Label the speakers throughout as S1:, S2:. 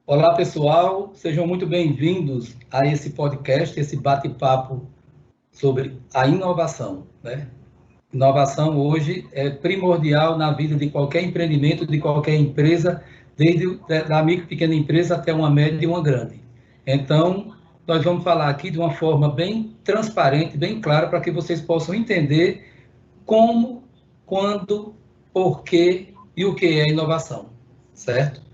S1: Olá, pessoal, sejam muito bem-vindos a esse podcast, esse bate-papo sobre a inovação, né? Inovação hoje é primordial na vida de qualquer empreendimento, de qualquer empresa, desde da micro e pequena empresa até uma média e uma grande. Então, nós vamos falar aqui de uma forma bem transparente, bem clara, para que vocês possam entender como, quando, por quê e o que é inovação, certo?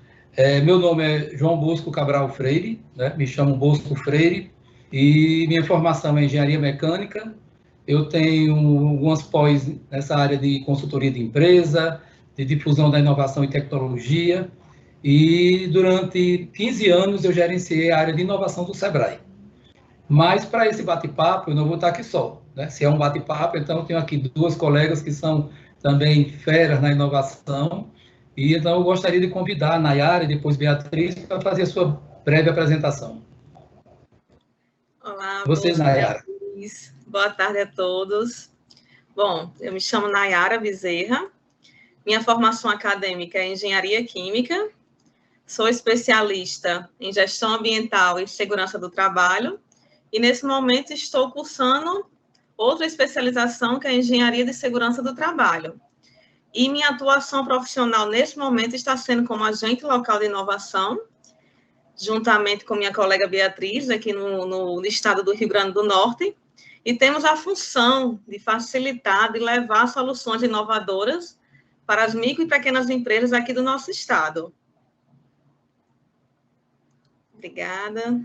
S1: Meu nome é João Bosco Cabral Freire, né? Me chamo Bosco Freire, e minha formação é engenharia mecânica. Eu tenho algumas pós nessa área de consultoria de empresa, de difusão da inovação e tecnologia, e durante 15 anos eu gerenciei a área de inovação do Sebrae. Mas para esse bate-papo, eu não vou estar aqui só, né? Se é um bate-papo, então eu tenho aqui duas colegas que são também feras na inovação, e então eu gostaria de convidar a Nayara e depois Beatriz para fazer a sua breve apresentação.
S2: Olá,
S1: Você, Nayara.
S2: Beatriz. Boa tarde a todos. Bom, eu me chamo Nayara Bezerra, minha formação acadêmica é Engenharia Química, sou especialista em Gestão Ambiental e Segurança do Trabalho, e nesse momento estou cursando outra especialização que é Engenharia de Segurança do Trabalho. E minha atuação profissional nesse momento está sendo como agente local de inovação, juntamente com minha colega Beatriz, aqui no estado do Rio Grande do Norte, e temos a função de facilitar, de levar soluções inovadoras para as micro e pequenas empresas aqui do nosso estado. Obrigada.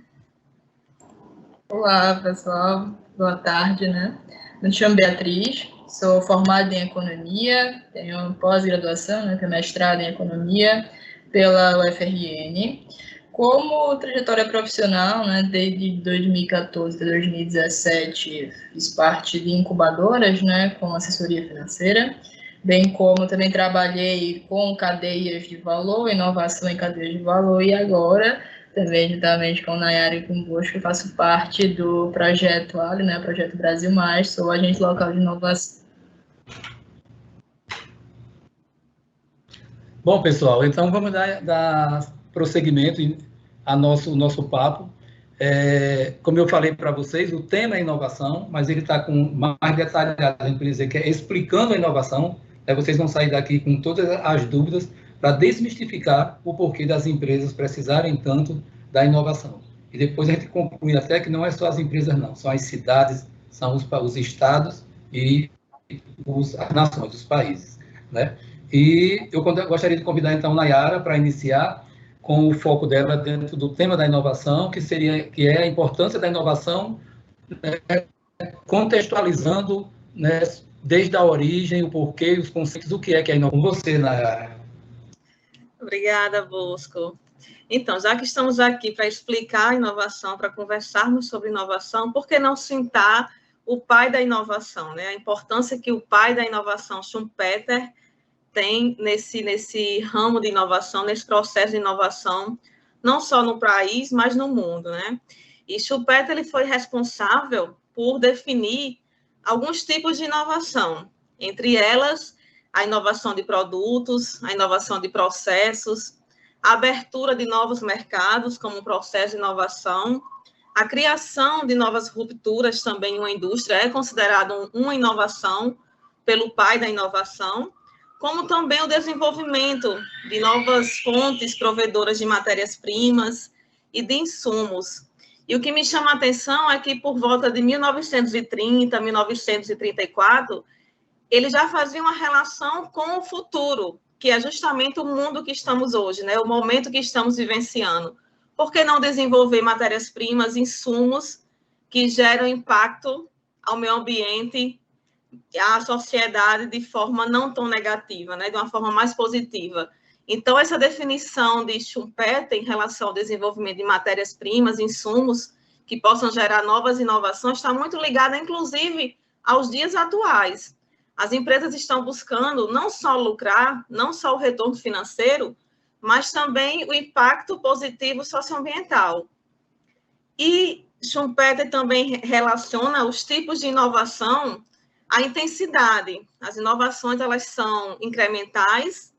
S3: Olá, pessoal. Boa tarde, né? Me chamo Beatriz, sou formada em Economia, tenho pós-graduação, né, tenho mestrado em Economia pela UFRN. Como trajetória profissional, né, desde 2014 até 2017, fiz parte de incubadoras, né, com assessoria financeira, bem como também trabalhei com cadeias de valor, inovação em cadeias de valor, e agora, também juntamente com Nayara e com Bosco, eu faço parte do projeto Ali, né, Projeto Brasil Mais, sou agente local de inovação.
S1: Bom, pessoal, então vamos dar prosseguimento ao nosso papo. Como eu falei para vocês, o tema é inovação, mas ele está com mais detalhado, a gente pode dizer que é explicando a inovação. Vocês vão sair daqui com todas as dúvidas para desmistificar o porquê das empresas precisarem tanto da inovação. E depois a gente conclui até que não é só as empresas, não, são as cidades, são os estados e as nações, os países, né? E eu gostaria de convidar, então, Nayara para iniciar com o foco dela dentro do tema da inovação, que é a importância da inovação, né, contextualizando, né, desde a origem, o porquê, os conceitos, o que é inovação. Com você, Nayara.
S2: Obrigada, Bosco. Então, já que estamos aqui para explicar a inovação, para conversarmos sobre inovação, por que não citar o pai da inovação, né? A importância que o pai da inovação, Schumpeter, tem nesse ramo de inovação, nesse processo de inovação, não só no país, mas no mundo, né? E Schumpeter ele foi responsável por definir alguns tipos de inovação, entre elas a inovação de produtos, a inovação de processos, a abertura de novos mercados como um processo de inovação, a criação de novas rupturas também em uma indústria é considerado uma inovação pelo pai da inovação, como também o desenvolvimento de novas fontes provedoras de matérias-primas e de insumos. E o que me chama a atenção é que, por volta de 1930, 1934, ele já fazia uma relação com o futuro, que é justamente o mundo que estamos hoje, né? O momento que estamos vivenciando. Por que não desenvolver matérias-primas, insumos que geram impacto ao meio ambiente, à sociedade de forma não tão negativa, né? De uma forma mais positiva? Então, essa definição de Schumpeter em relação ao desenvolvimento de matérias-primas, insumos, que possam gerar novas inovações, está muito ligada, inclusive, aos dias atuais. As empresas estão buscando não só lucrar, não só o retorno financeiro, mas também o impacto positivo socioambiental. E Schumpeter também relaciona os tipos de inovação à intensidade. As inovações, elas são incrementais,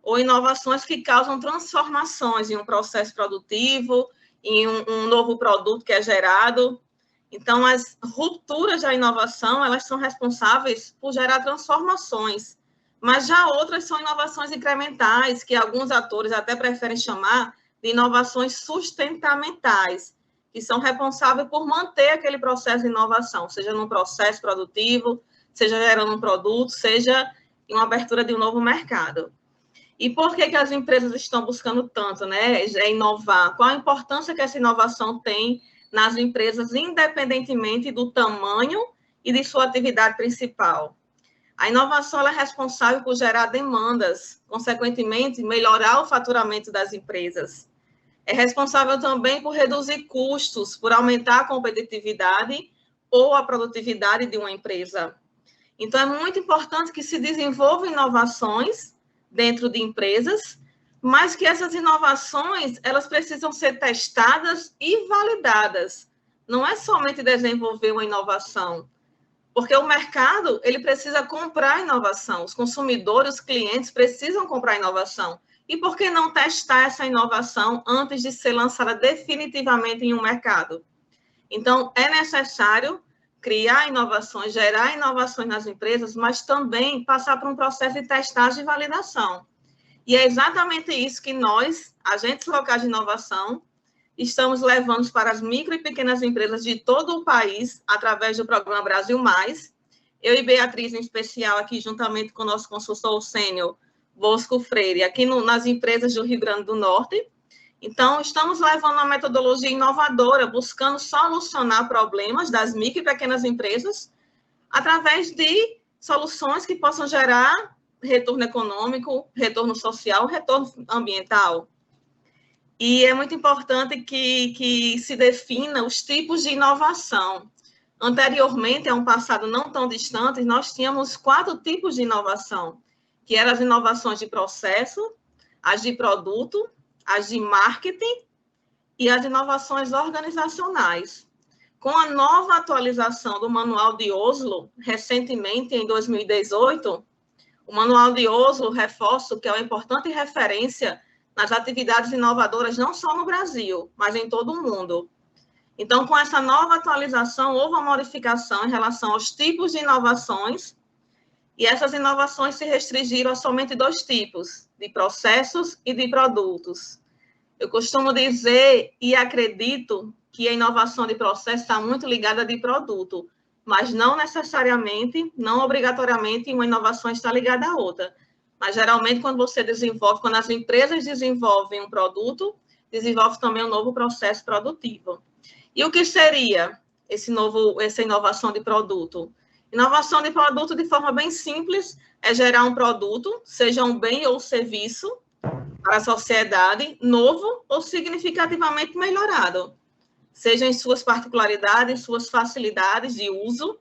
S2: ou inovações que causam transformações em um processo produtivo, em um novo produto que é gerado. Então, as rupturas da inovação, elas são responsáveis por gerar transformações, mas já outras são inovações incrementais, que alguns atores até preferem chamar de inovações sustentamentais, que são responsáveis por manter aquele processo de inovação, seja num processo produtivo, seja gerando um produto, seja em uma abertura de um novo mercado. E por que as empresas estão buscando tanto, né, inovar? Qual a importância que essa inovação tem nas empresas, independentemente do tamanho e de sua atividade principal? A inovação ela é responsável por gerar demandas, consequentemente, melhorar o faturamento das empresas. É responsável também por reduzir custos, por aumentar a competitividade ou a produtividade de uma empresa. Então, é muito importante que se desenvolvam inovações dentro de empresas, mas que essas inovações, elas precisam ser testadas e validadas. Não é somente desenvolver uma inovação, porque o mercado, ele precisa comprar inovação, os consumidores, os clientes precisam comprar inovação. E por que não testar essa inovação antes de ser lançada definitivamente em um mercado? Então, é necessário criar inovações, gerar inovações nas empresas, mas também passar por um processo de testagem e validação. E é exatamente isso que nós, agentes locais de inovação, estamos levando para as micro e pequenas empresas de todo o país, através do programa Brasil Mais. Eu e Beatriz, em especial, aqui juntamente com o nosso consultor sênior, Bosco Freire, aqui nas empresas do Rio Grande do Norte. Então, estamos levando uma metodologia inovadora, buscando solucionar problemas das micro e pequenas empresas através de soluções que possam gerar retorno econômico, retorno social, retorno ambiental. E é muito importante que se defina os tipos de inovação. Anteriormente, a um passado não tão distante, nós tínhamos 4 tipos de inovação, que eram as inovações de processo, as de produto, as de marketing e as inovações organizacionais. Com a nova atualização do Manual de Oslo, recentemente, em 2018, o Manual de Oslo reforça que é uma importante referência nas atividades inovadoras, não só no Brasil, mas em todo o mundo. Então, com essa nova atualização, houve uma modificação em relação aos tipos de inovações, e essas inovações se restringiram a somente 2 tipos, de processos e de produtos. Eu costumo dizer e acredito que a inovação de processo está muito ligada de produto, mas não necessariamente, não obrigatoriamente, uma inovação está ligada à outra. Mas, geralmente, quando você desenvolve, quando as empresas desenvolvem um produto, desenvolve também um novo processo produtivo. E o que seria essa inovação de produto? Inovação de produto, de forma bem simples, é gerar um produto, seja um bem ou serviço, para a sociedade, novo ou significativamente melhorado, seja em suas particularidades, suas facilidades de uso.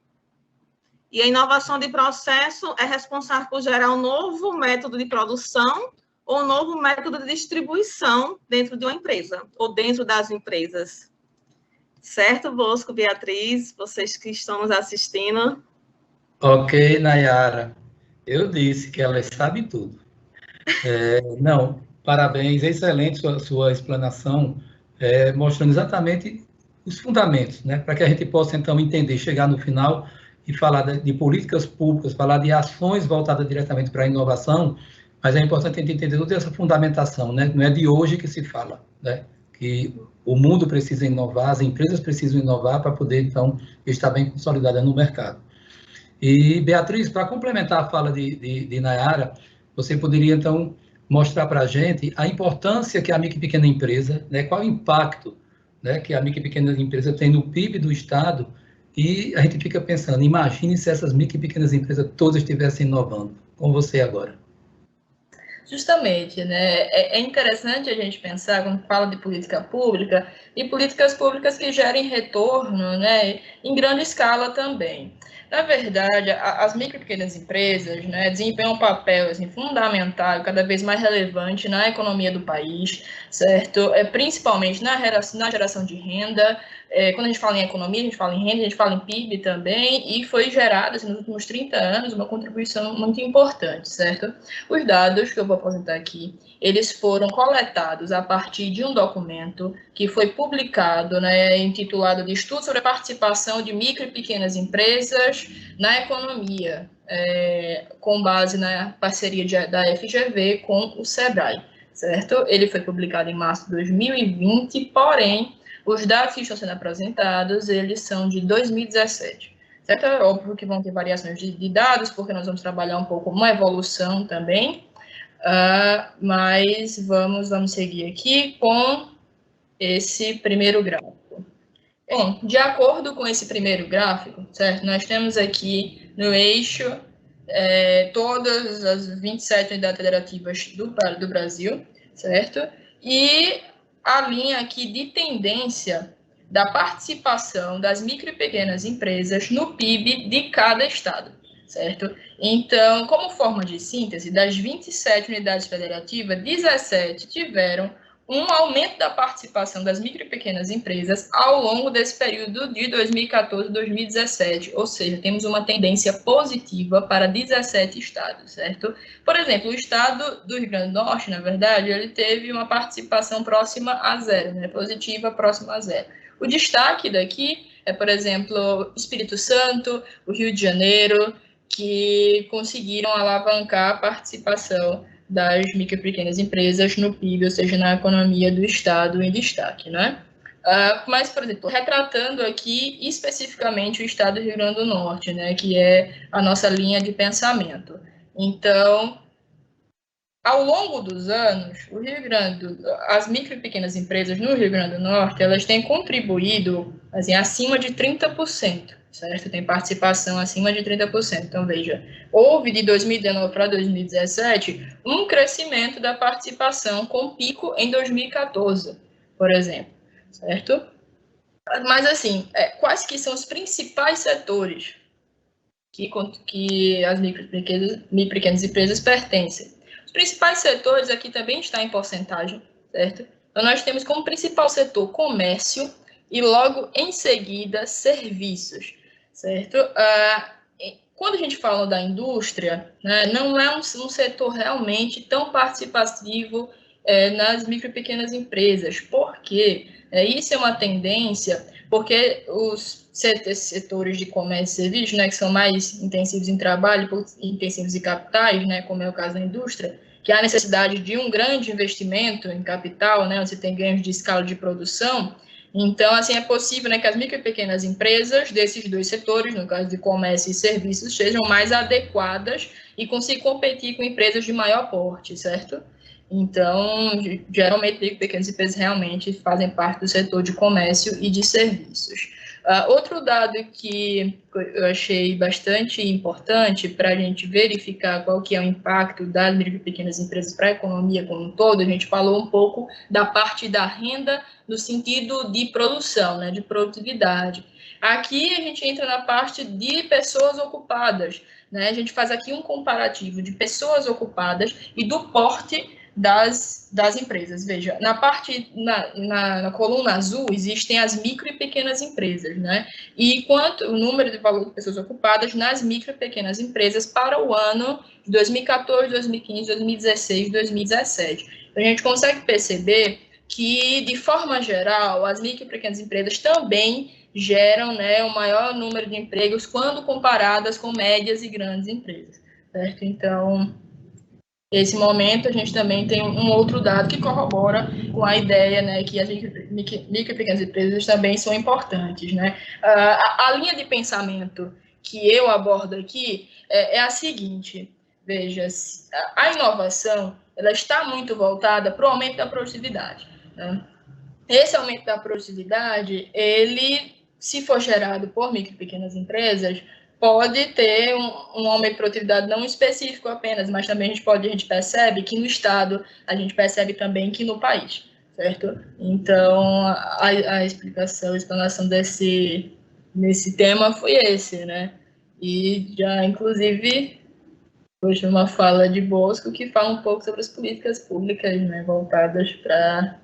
S2: E a inovação de processo é responsável por gerar um novo método de produção ou um novo método de distribuição dentro de uma empresa, ou dentro das empresas. Certo, Bosco, Beatriz, vocês que estão nos assistindo?
S1: Ok, Nayara. Eu disse que ela sabe tudo. Não, parabéns, excelente sua explanação, mostrando exatamente os fundamentos, né, para que a gente possa, então, entender, chegar no final e falar de políticas públicas, falar de ações voltadas diretamente para a inovação, mas é importante a gente entender toda essa fundamentação, né, não é de hoje que se fala, né, que o mundo precisa inovar, as empresas precisam inovar para poder, então, estar bem consolidada no mercado. E, Beatriz, para complementar a fala de Nayara, você poderia, então, mostrar para a gente a importância que a micro e pequena empresa, né, qual o impacto, né, que a micro e pequena empresa tem no PIB do Estado, e a gente fica pensando, imagine se essas micro e pequenas empresas todas estivessem inovando. Com você agora.
S3: Justamente, né? É interessante a gente pensar, quando fala de política pública, e políticas públicas que gerem retorno, né, em grande escala também. Na verdade, as micro e pequenas empresas, né, desempenham um papel assim, fundamental, cada vez mais relevante na economia do país, certo? Principalmente na geração de renda. Quando a gente fala em economia, a gente fala em renda, a gente fala em PIB também, e foi gerada, assim, nos últimos 30 anos, uma contribuição muito importante, certo? Os dados que eu vou apresentar aqui, eles foram coletados a partir de um documento que foi publicado, né, intitulado de Estudo sobre a Participação de Micro e Pequenas Empresas na Economia, com base na parceria da FGV com o SEBRAE, certo? Ele foi publicado em março de 2020, porém, os dados que estão sendo apresentados, eles são de 2017. Certo? É óbvio que vão ter variações de dados, porque nós vamos trabalhar um pouco uma evolução também, mas vamos seguir aqui com esse primeiro gráfico. Bom, de acordo com esse primeiro gráfico, certo? Nós temos aqui no eixo todas as 27 unidades federativas do Brasil, certo? E a linha aqui de tendência da participação das micro e pequenas empresas no PIB de cada estado, certo? Então, como forma de síntese, das 27 unidades federativas, 17 tiveram um aumento da participação das micro e pequenas empresas ao longo desse período de 2014 a 2017, ou seja, temos uma tendência positiva para 17 estados, certo? Por exemplo, o estado do Rio Grande do Norte, na verdade, ele teve uma participação próxima a zero, né? Positiva próxima a zero. O destaque daqui é, por exemplo, Espírito Santo, o Rio de Janeiro, que conseguiram alavancar a participação das micro e pequenas empresas no PIB, ou seja, na economia do Estado em destaque, né? Mas, por exemplo, retratando aqui especificamente o Estado do Rio Grande do Norte, né, que é a nossa linha de pensamento. Então, ao longo dos anos, as micro e pequenas empresas no Rio Grande do Norte, elas têm contribuído assim, acima de 30%, certo? Tem participação acima de 30%. Então, veja, houve de 2019 para 2017 um crescimento da participação com pico em 2014, por exemplo, certo? Mas, assim, quais que são os principais setores que as micro e pequenas empresas pertencem? Os principais setores aqui também está em porcentagem, certo? Então, nós temos como principal setor comércio e logo em seguida serviços, certo? Quando a gente fala da indústria, né, não é um setor realmente tão participativo nas micro e pequeas empresas. Por quê? Isso é uma tendência, porque os setores de comércio e serviços, né, que são mais intensivos em trabalho, intensivos em capitais, né, como é o caso da indústria, que há necessidade de um grande investimento em capital, né, você tem ganhos de escala de produção. Então, assim, é possível, né, que as micro e pequenas empresas desses dois setores, no caso de comércio e serviços, sejam mais adequadas e consigam competir com empresas de maior porte, certo? Então, geralmente, micro e pequenas empresas realmente fazem parte do setor de comércio e de serviços. Outro dado que eu achei bastante importante para a gente verificar qual que é o impacto das micro e pequenas empresas para a economia como um todo, a gente falou um pouco da parte da renda no sentido de produção, né, de produtividade. Aqui a gente entra na parte de pessoas ocupadas, né? A gente faz aqui um comparativo de pessoas ocupadas e do porte das empresas. Veja, na coluna azul existem as micro e pequenas empresas, né? E quanto o número de valor de pessoas ocupadas nas micro e pequenas empresas para o ano de 2014, 2015, 2016, 2017. Então, a gente consegue perceber que, de forma geral, as micro e pequenas empresas também geram, né, o maior número de empregos quando comparadas com médias e grandes empresas, certo? Então, nesse momento, a gente também tem um outro dado que corrobora com a ideia, né, que as micro e pequenas empresas também são importantes, né? A linha de pensamento que eu abordo aqui é a seguinte: veja, a inovação ela está muito voltada para o aumento da produtividade, né? Esse aumento da produtividade, ele, se for gerado por micro e pequenas empresas, pode ter um aumento de produtividade não específico apenas, mas também a gente percebe que no Estado, a gente percebe também que no país, certo? Então, a explanação desse tema foi esse, né? E já, inclusive, hoje uma fala de Bosco que fala um pouco sobre as políticas públicas, né, voltadas para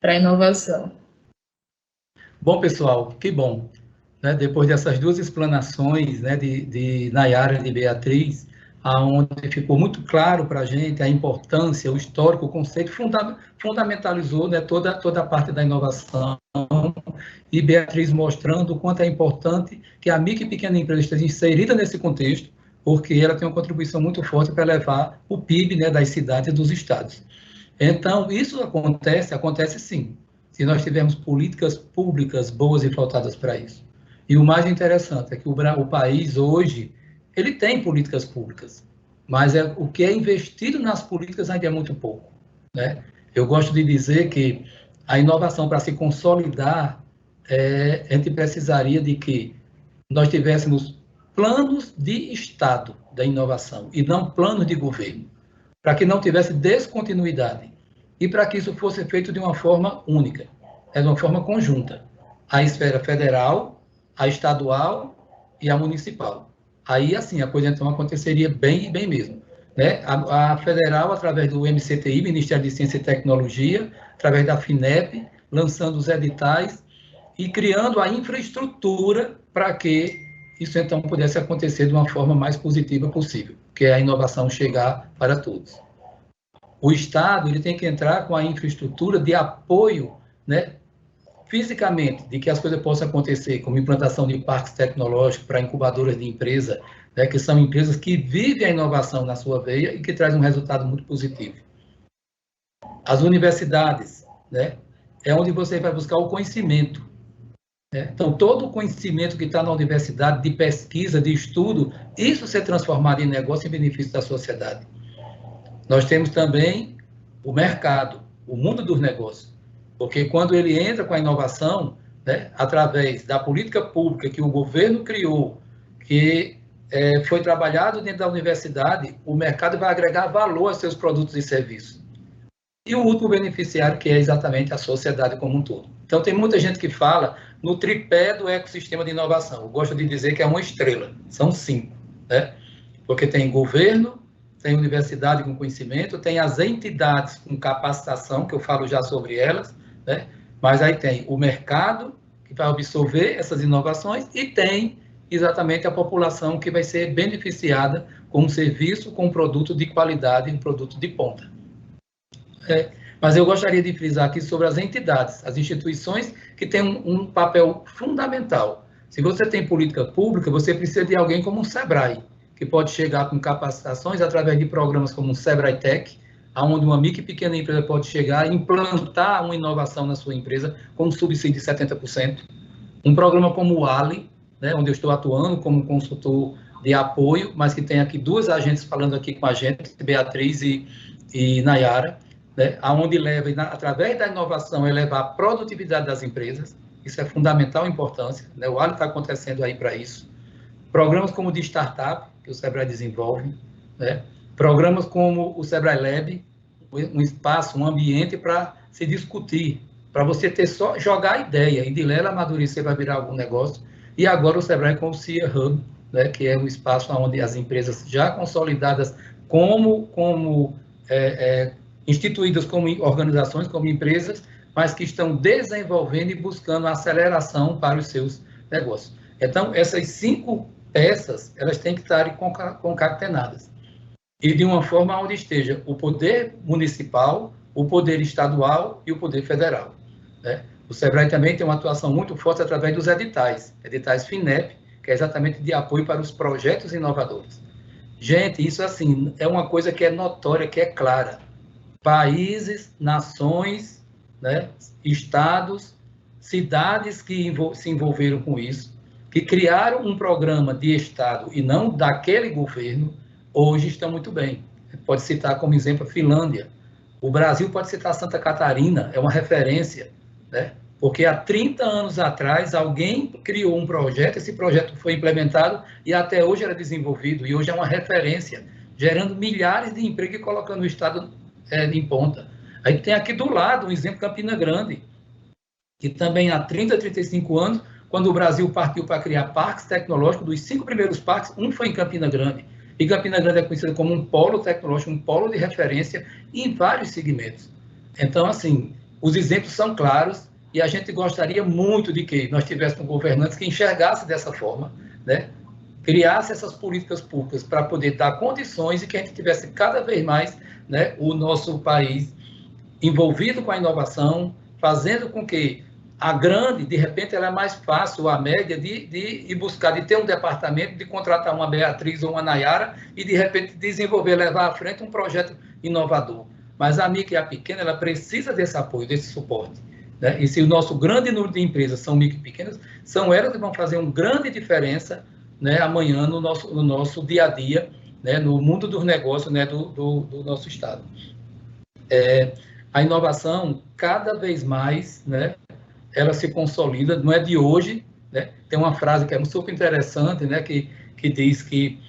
S3: a inovação.
S1: Bom, pessoal, que bom. Né? Depois dessas duas explanações, né, de Nayara e de Beatriz, onde ficou muito claro para a gente a importância, o histórico, o conceito, fundamentalizou, né, toda a parte da inovação, e Beatriz mostrando o quanto é importante que a micro e pequena empresa esteja inserida nesse contexto, porque ela tem uma contribuição muito forte para levar o PIB, né, das cidades e dos estados. Então, isso acontece sim, se nós tivermos políticas públicas boas e voltadas para isso. E o mais interessante é que o país hoje, ele tem políticas públicas, mas o que é investido nas políticas ainda é muito pouco, né? Eu gosto de dizer que a inovação, para se consolidar, a gente precisaria de que nós tivéssemos planos de Estado da inovação e não planos de governo, para que não tivesse descontinuidade e para que isso fosse feito de uma forma única, de uma forma conjunta, a esfera federal, a estadual e a municipal. Aí, assim, a coisa então aconteceria bem mesmo, né? A federal, através do MCTI, Ministério de Ciência e Tecnologia, através da FINEP, lançando os editais e criando a infraestrutura para que isso então pudesse acontecer de uma forma mais positiva possível, que é a inovação chegar para todos. O Estado ele tem que entrar com a infraestrutura de apoio, né, fisicamente, de que as coisas possam acontecer, como implantação de parques tecnológicos para incubadoras de empresa, né, que são empresas que vivem a inovação na sua veia e que trazem um resultado muito positivo. As universidades, né, é onde você vai buscar o conhecimento. Né? Então, todo o conhecimento que está na universidade, de pesquisa, de estudo, isso ser transformado em negócio em benefício da sociedade. Nós temos também o mercado, o mundo dos negócios. Porque quando ele entra com a inovação, né, através da política pública que o governo criou, que foi trabalhado dentro da universidade, o mercado vai agregar valor aos seus produtos e serviços. E o último beneficiário, que é exatamente a sociedade como um todo. Então, tem muita gente que fala no tripé do ecossistema de inovação. Eu gosto de dizer que é uma estrela, são 5. Né? Porque tem governo, tem universidade com conhecimento, tem as entidades com capacitação, que eu falo já sobre elas, né? Mas aí tem o mercado, que vai absorver essas inovações, e tem exatamente a população que vai ser beneficiada com um serviço, com um produto de qualidade, um produto de ponta. Mas eu gostaria de frisar aqui sobre as entidades, as instituições que têm um papel fundamental. Se você tem política pública, você precisa de alguém como um SEBRAE, que pode chegar com capacitações através de programas como o Sebrae Tech, onde uma micro e pequena empresa pode chegar e implantar uma inovação na sua empresa com um subsídio de 70%. Um programa como o ALI, né, onde eu estou atuando como consultor de apoio, mas que tem aqui 2 agentes falando aqui com a gente, Beatriz e Nayara, né, onde leva, através da inovação, elevar a produtividade das empresas. Isso é fundamental importância. Né, o ALI está acontecendo aí para isso. Programas como o de startup, que o Sebrae desenvolve, né? Programas como o Sebrae Lab, um espaço, um ambiente para se discutir, para você ter só jogar a ideia, e de lá ela amadurecer para virar algum negócio. E agora o Sebrae com o CIA Hub, né? Que é um espaço onde as empresas já consolidadas instituídas como organizações, como empresas, mas que estão desenvolvendo e buscando aceleração para os seus negócios. Então, essas 5 peças, elas têm que estar concatenadas. E de uma forma onde esteja o poder municipal, o poder estadual e o poder federal. Né? O Sebrae também tem uma atuação muito forte através dos editais FINEP, que é exatamente de apoio para os projetos inovadores. Gente, isso assim, é uma coisa que é notória, que é clara. Países, nações, né, estados, cidades que se envolveram com isso, que criaram um programa de Estado e não daquele governo, hoje estão muito bem. Pode citar como exemplo a Finlândia. O Brasil pode citar Santa Catarina, é uma referência, né? Porque há 30 anos atrás alguém criou um projeto, esse projeto foi implementado e até hoje era desenvolvido, e hoje é uma referência, gerando milhares de empregos e colocando o Estado em ponta. Aí tem aqui do lado um exemplo, Campina Grande, que também há 30, 35 anos, quando o Brasil partiu para criar parques tecnológicos, dos 5 primeiros parques, um foi em Campina Grande. E Campina Grande é conhecido como um polo tecnológico, um polo de referência em vários segmentos. Então, assim, os exemplos são claros e a gente gostaria muito de que nós tivéssemos governantes que enxergassem dessa forma, né? Criasse essas políticas públicas para poder dar condições e que a gente tivesse cada vez mais, né, o nosso país envolvido com a inovação, fazendo com que a grande, de repente, ela é mais fácil, a média, de ir buscar, de ter um departamento, de contratar uma Beatriz ou uma Nayara e, de repente, desenvolver, levar à frente um projeto inovador. Mas a micro e a pequena, ela precisa desse apoio, desse suporte, né? E se o nosso grande número de empresas são micro e pequenas, são elas que vão fazer uma grande diferença, né, amanhã no nosso dia a dia, né, no mundo dos negócios, né, do nosso Estado. A inovação, cada vez mais, né, ela se consolida, não é de hoje, né? Tem uma frase que é super interessante, né, que diz que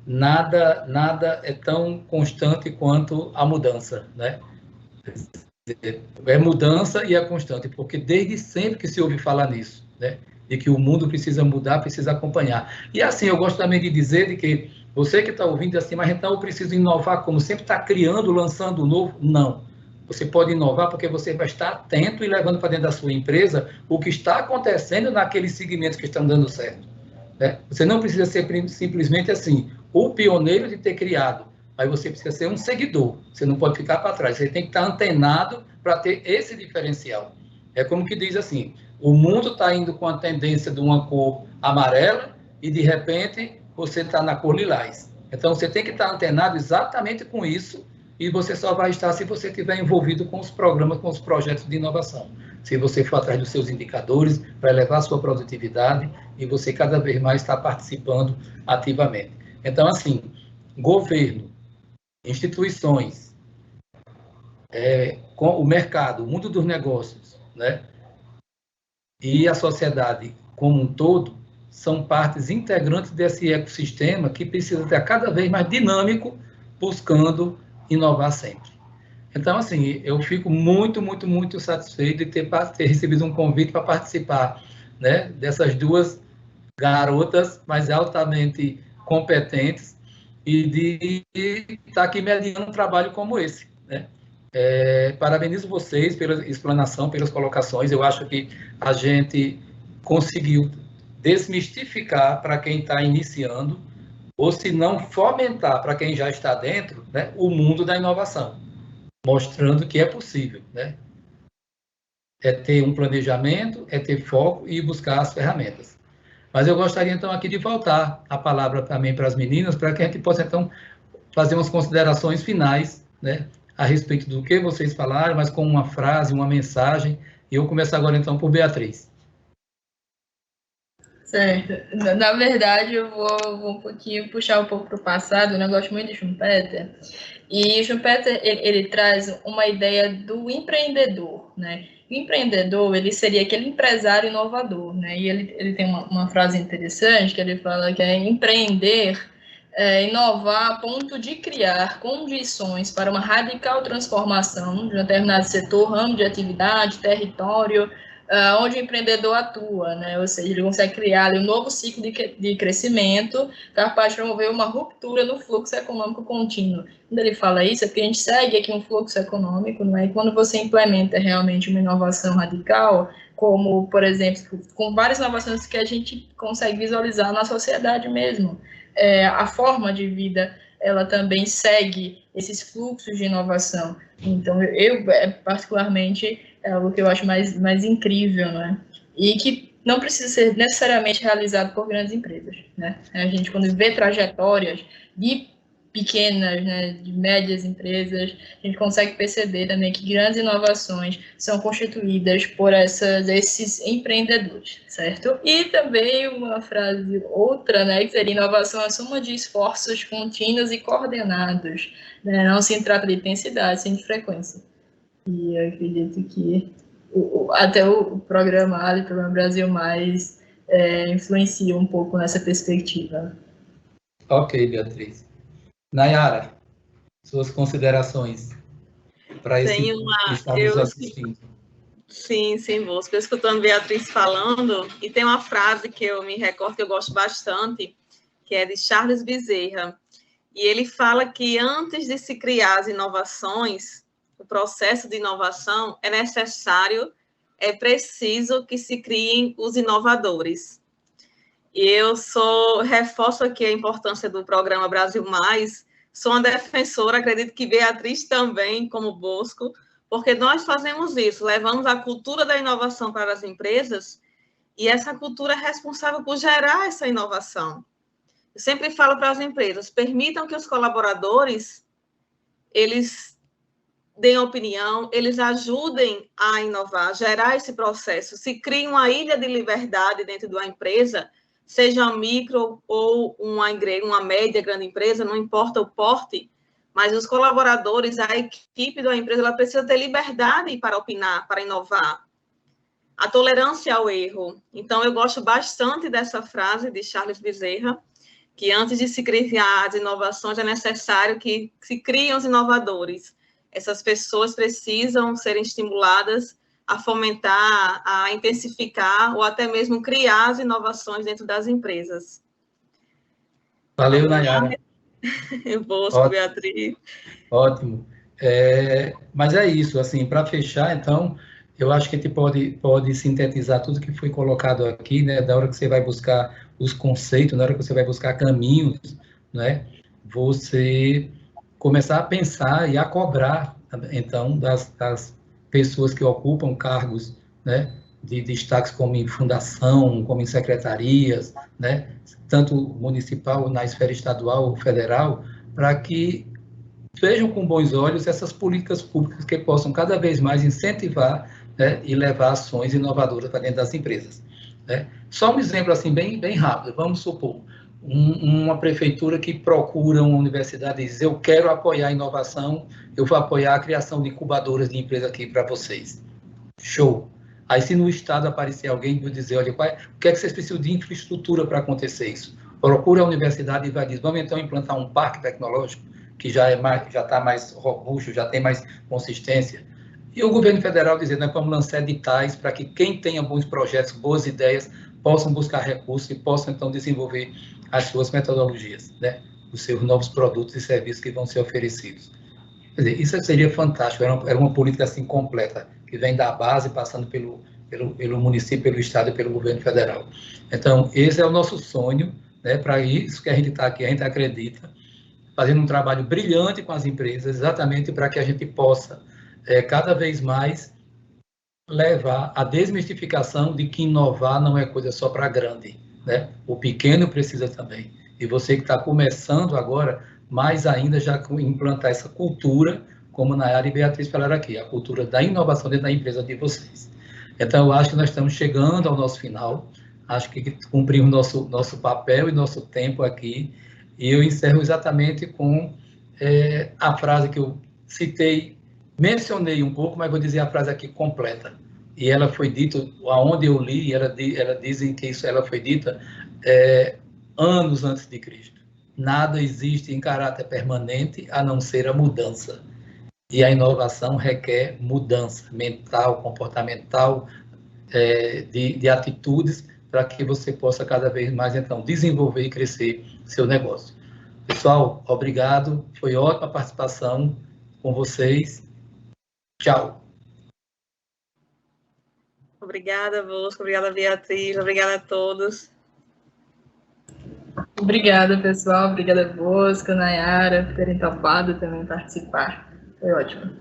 S1: nada é tão constante quanto a mudança, né? É mudança e é constante, porque desde sempre que se ouve falar nisso, né? De que o mundo precisa mudar, precisa acompanhar. E assim, eu gosto também de dizer de que você que está ouvindo assim, mas então eu preciso inovar, como sempre está criando, lançando novo. Não. Você pode inovar porque você vai estar atento e levando para dentro da sua empresa o que está acontecendo naqueles segmentos que estão dando certo, né? Você não precisa ser simplesmente assim, o pioneiro de ter criado, mas você precisa ser um seguidor. Você não pode ficar para trás. Você tem que estar antenado para ter esse diferencial. É como que diz assim, o mundo está indo com a tendência de uma cor amarela e, de repente, você está na cor lilás. Então, você tem que estar antenado exatamente com isso e você só vai estar se você estiver envolvido com os programas, com os projetos de inovação. Se você for atrás dos seus indicadores, para elevar a sua produtividade e você cada vez mais está participando ativamente. Então, assim, governo, instituições, com o mercado, o mundo dos negócios, né? E a sociedade como um todo são partes integrantes desse ecossistema que precisa estar cada vez mais dinâmico, buscando inovar sempre. Então, assim, eu fico muito, muito, muito satisfeito de ter recebido um convite para participar, né, dessas duas garotas, mas altamente competentes, e de estar aqui mediando um trabalho como esse, né? Parabenizo vocês pela explanação, pelas colocações. Eu acho que a gente conseguiu desmistificar para quem está iniciando, ou se não fomentar para quem já está dentro, né, o mundo da inovação, mostrando que é possível, né? É ter um planejamento, é ter foco e buscar as ferramentas. Mas eu gostaria, então, aqui de voltar a palavra também para as meninas, para que a gente possa, então, fazer umas considerações finais, né, a respeito do que vocês falaram, mas com uma frase, uma mensagem. E eu começo agora, então, por Beatriz.
S3: Certo. Na verdade, eu vou um pouquinho puxar um pouco para o passado, eu gosto muito de Schumpeter, e Schumpeter, ele traz uma ideia do empreendedor, né? O empreendedor, ele seria aquele empresário inovador, né? E ele tem uma frase interessante, que ele fala que é empreender, inovar a ponto de criar condições para uma radical transformação de um determinado setor, ramo de atividade, território, onde o empreendedor atua, né? Ou seja, ele consegue criar ali um novo ciclo de crescimento capaz de promover uma ruptura no fluxo econômico contínuo. Quando ele fala isso, é porque a gente segue aqui um fluxo econômico, não é? E quando você implementa realmente uma inovação radical, como, por exemplo, com várias inovações que a gente consegue visualizar na sociedade mesmo, a forma de vida, ela também segue esses fluxos de inovação. Então, eu particularmente, é algo que eu acho mais incrível, né? E que não precisa ser necessariamente realizado por grandes empresas, né? A gente, quando vê trajetórias de pequenas, né, de médias empresas, a gente consegue perceber também que grandes inovações são constituídas por esses empreendedores, certo? E também uma frase outra, né, que seria: inovação é a soma de esforços contínuos e coordenados, né? Não se trata de intensidade, sim de frequência. E eu acredito que até o programa Ali, o Programa Brasil Mais, influencia um pouco nessa perspectiva.
S1: Ok, Beatriz. Nayara, suas considerações para esse que está nos assistindo.
S2: Sim, sim, vou. Estou escutando Beatriz falando, e tem uma frase que eu me recordo, que eu gosto bastante, que é de Charles Bezerra. E ele fala que antes de se criar as inovações, o processo de inovação é necessário, é preciso que se criem os inovadores. E eu reforço aqui a importância do programa Brasil Mais, sou uma defensora, acredito que Beatriz também, como Bosco, porque nós fazemos isso, levamos a cultura da inovação para as empresas, e essa cultura é responsável por gerar essa inovação. Eu sempre falo para as empresas, permitam que os colaboradores, eles deem opinião, eles ajudem a inovar, gerar esse processo. Se cria uma ilha de liberdade dentro de uma empresa, seja uma micro ou uma média, grande empresa, não importa o porte, mas os colaboradores, a equipe da empresa, ela precisa ter liberdade para opinar, para inovar. A tolerância ao erro. Então, eu gosto bastante dessa frase de Charles Bezerra, que antes de se criar as inovações, é necessário que se criem os inovadores. Essas pessoas precisam serem estimuladas a fomentar, a intensificar ou até mesmo criar as inovações dentro das empresas.
S1: Valeu, Nayara.
S2: Bosco, Beatriz.
S1: Ótimo. Mas é isso, assim, para fechar, então, eu acho que a gente pode sintetizar tudo que foi colocado aqui, né, da hora que você vai buscar os conceitos, na hora que você vai buscar caminhos, né, você começar a pensar e a cobrar, então, das pessoas que ocupam cargos, né, de destaques como em fundação, como em secretarias, né, tanto municipal, na esfera estadual ou federal, para que vejam com bons olhos essas políticas públicas que possam cada vez mais incentivar, né, e levar ações inovadoras para dentro das empresas, né? Só um exemplo assim bem rápido. Vamos supor uma prefeitura que procura uma universidade e diz: eu quero apoiar a inovação, eu vou apoiar a criação de incubadoras de empresa aqui para vocês. Show! Aí, se no estado aparecer alguém e vou dizer: olha, o que é que vocês precisam de infraestrutura para acontecer isso? Procura a universidade e vai dizer: vamos então implantar um parque tecnológico que já está mais robusto, já tem mais consistência. E o governo federal dizendo: nós vamos lançar editais para que quem tenha bons projetos, boas ideias, possam buscar recursos e possam então desenvolver as suas metodologias, né? Os seus novos produtos e serviços que vão ser oferecidos. Quer dizer, isso seria fantástico, era uma política assim completa, que vem da base, passando pelo município, pelo estado e pelo governo federal. Então, esse é o nosso sonho, né? Para isso que a gente está aqui, a gente acredita, fazendo um trabalho brilhante com as empresas, exatamente para que a gente possa, cada vez mais, levar a desmistificação de que inovar não é coisa só para grande, né? O pequeno precisa também. E você que está começando agora, mais ainda já implantar essa cultura, como Nayara e Beatriz falaram aqui, a cultura da inovação dentro da empresa de vocês. Então, eu acho que nós estamos chegando ao nosso final, acho que cumprimos nosso papel e nosso tempo aqui, e eu encerro exatamente com a frase que eu citei, mencionei um pouco, mas vou dizer a frase aqui completa. E ela foi dita, aonde eu li, ela dizem que ela foi dita anos antes de Cristo. Nada existe em caráter permanente a não ser a mudança. E a inovação requer mudança mental, comportamental, de atitudes, para que você possa cada vez mais, então, desenvolver e crescer seu negócio. Pessoal, obrigado. Foi ótima a participação com vocês. Tchau.
S2: Obrigada, Bosco. Obrigada, Beatriz. Obrigada a todos.
S3: Obrigada, pessoal. Obrigada, Bosco, Nayara, por terem topado também participar. Foi ótimo.